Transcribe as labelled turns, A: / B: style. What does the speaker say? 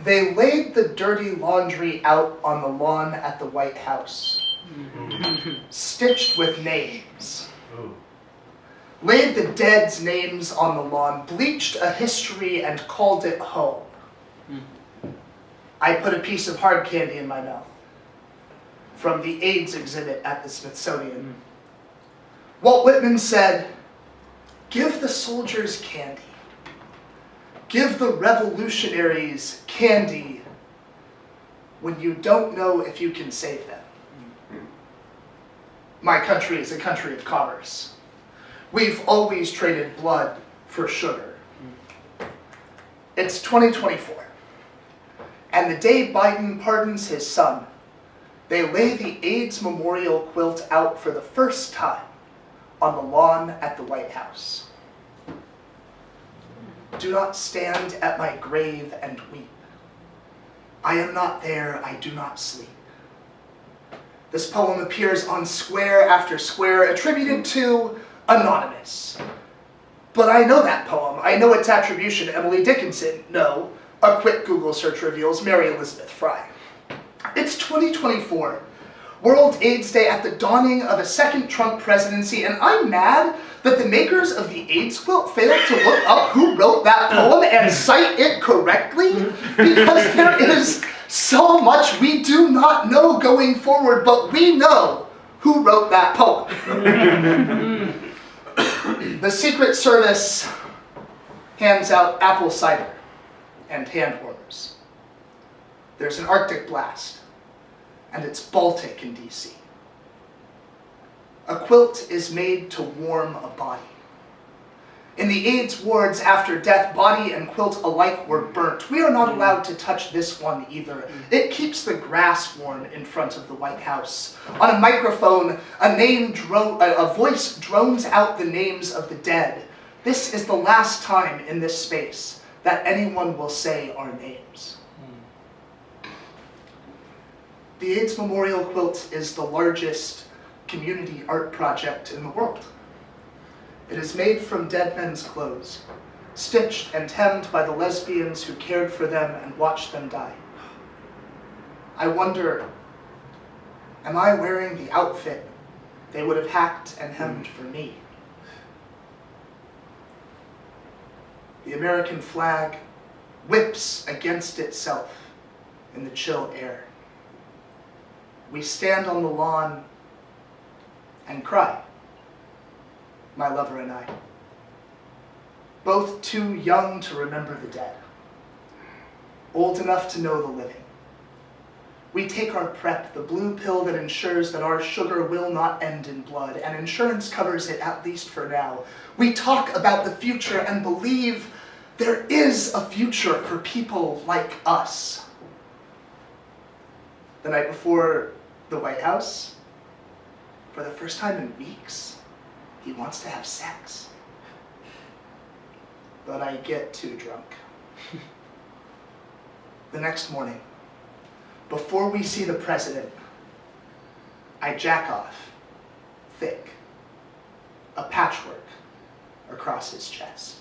A: They laid the dirty laundry out on the lawn at the White House, stitched with names. Laid the dead's names on the lawn, bleached a history and called it home. I put a piece of hard candy in my mouth from the AIDS exhibit at the Smithsonian. Walt Whitman said, "Give the soldiers candy. Give the revolutionaries candy when you don't know if you can save them." My country is a country of commerce. We've always traded blood for sugar. It's 2024, and the day Biden pardons his son, they lay the AIDS memorial quilt out for the first time on the lawn at the White House. Do not stand at my grave and weep. I am not there, I do not sleep. This poem appears on square after square, attributed to Anonymous. But I know that poem. I know its attribution to Emily Dickinson. No, a quick Google search reveals Mary Elizabeth Fry. It's 2024, World AIDS Day at the dawning of a second Trump presidency, and I'm mad that the makers of the AIDS quilt failed to look up who wrote that poem and cite it correctly, because there is so much we do not know going forward, but we know who wrote that poem. The Secret Service hands out apple cider and hand warmers. There's an Arctic blast, and it's Baltic in DC. A quilt is made to warm a body. In the AIDS wards after death, body and quilt alike were burnt. We are not allowed to touch this one either. It keeps the grass warm in front of the White House. On a microphone, a voice drones out the names of the dead. This is the last time in this space that anyone will say our names. The AIDS Memorial Quilt is the largest community art project in the world. It is made from dead men's clothes, stitched and hemmed by the lesbians who cared for them and watched them die. I wonder, am I wearing the outfit they would have hacked and hemmed for me? The American flag whips against itself in the chill air. We stand on the lawn and cry, my lover and I, both too young to remember the dead, old enough to know the living. We take our PrEP, the blue pill that ensures that our sugar will not end in blood, and insurance covers it, at least for now. We talk about the future and believe there is a future for people like us. The night before the White House, for the first time in weeks, he wants to have sex. But I get too drunk. The next morning, before we see the president, I jack off, thick, a patchwork across his chest.